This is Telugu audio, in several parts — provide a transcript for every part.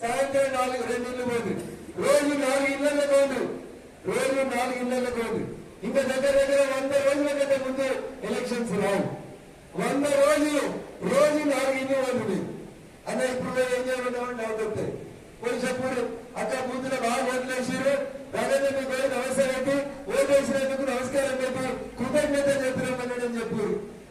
సాయంత్రం 2 ఇళ్ళు పోదు, రోజు 4 ఇళ్లలో పోదు, రోజు 4 ఇళ్లలో పోదు. ఇంకా దగ్గర 100 రోజుల కంటే ముందు ఎలక్షన్స్ రావు. 100 రోజులు రోజు 4 ఇళ్ళు పోతుంది అన్న. ఇప్పుడు ఏం చేయమంటామని డౌట్ వస్తాయి. పోయి చెప్పుడు అక్క ముందులో బాగా ఓట్లు వేసారు, రాజేంద్ర మీకు పోయి నమస్కారం పెట్టి ఓటు వేసినందుకు నమస్కారం పెట్టి కృతజ్ఞత చెప్పినామని చెప్పు.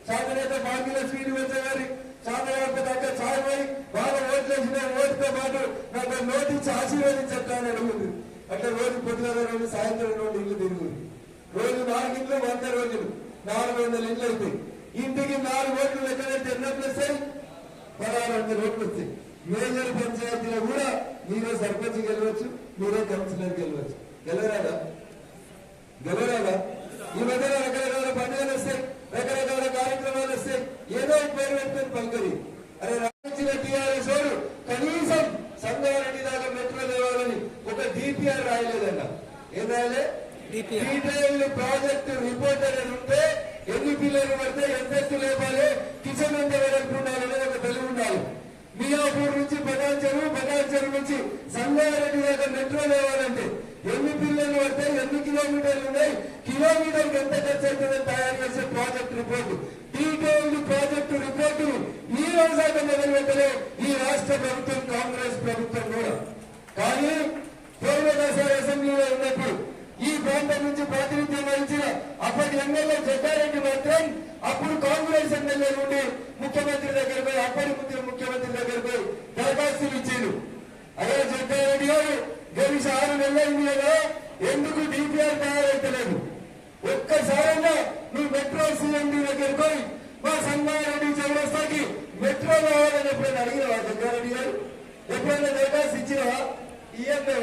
సాధనేత బాకీలో స్వీట్ వచ్చేవారి సాధన అక్క చాయ్ పోయి బాగా ఓట్లు వేసిన ఓటుతో పాటు నాకు నోటించి ఆశీర్వదించాలని అడుగుతుంది. అట్లా రోజు పొద్దున 2 సాయంత్రం 2 ఇళ్ళు తిరుగుతుంది. రోజు 4 ఇళ్ళు 100 రోజులు 400 ఇళ్ళు అవుతాయి. ఇంటికి 4 ఓట్లు లెక్కనైతే ఎన్నట్లు వస్తాయి? 1600 ఓట్లు వస్తాయి. మేజర్ పంచాయతీలో కూడా మీరే సర్పంచ్ గెలవచ్చు, మీరే కౌన్సిలర్ గెలవచ్చు. గెలవరాదా? ఈ మధ్యన రకరకాల పండుగలు వస్తాయి, రకరకాల కార్యక్రమాలు వస్తాయి. ఏదో పేరు పెట్టుకుని పలుకరి. అరే రాయించిన టీఆర్ఎస్ వాడు కనీసం సంగారెడ్డి దాకా మెట్రో లేవాలని ఒక డిపిఆర్ రాయలేదన్న. ఏం రాయలే? డీటెయిల్ ప్రాజెక్ట్ రిపోర్ట్ అనేది ఉంటే ఎన్ని పిల్లలు పడితే ఎంత ఎత్తు లేపాలి, కిచెన్ ఎంత వెడల్పుండాలనేది ఒక తెలివి ఉండాలి. మియాపూర్ నుంచి బటాన్ చెరువు నుంచి సంగారెడ్డి దాకా మెట్రో లేవాలంటే ఎన్ని పిల్లలు పడితే ఎన్ని కిలోమీటర్లు ఉన్నాయి, కిలోమీటర్కి ఎంత ఖర్చు అవుతుందని తయారు చేసే project report, detailed project report ఈ రోజు మొదలు పెట్టలే ఈ రాష్ట్ర ప్రభుత్వం, కాంగ్రెస్ ప్రభుత్వం కూడా. కానీ పూర్వదశ అసెంబ్లీలో ఉన్నప్పుడు ఈ ప్రాంతం నుంచి ప్రాతినిధ్యం వహించిన అప్పటి ఎమ్మెల్యే జగ్గారెడ్డి మాత్రం అప్పుడు కాంగ్రెస్ ఎమ్మెల్యే నుండి ముఖ్యమంత్రి దగ్గర పోయి, అప్పటి ముఖ్యమంత్రి దగ్గర పోయి దరఖాస్తులు ఇచ్చారు. అదే జగ్గారెడ్డి గారు గెలిచి 6 నెలలు అయింది కదా, ఎందుకు డిపిఆర్ తయారైతలేదు? ఒక్కసారైనా నువ్వు మెట్రో సిఎండి దగ్గర పోయి మా సంగారెడ్డి చౌరస్తాకి మెట్రో కావాలని ఎప్పుడైనా అడిగినవా? జగ్గారెడ్డి గారు ఎప్పుడైనా దరఖాస్తు ఇచ్చినవా? ఈఎంఐ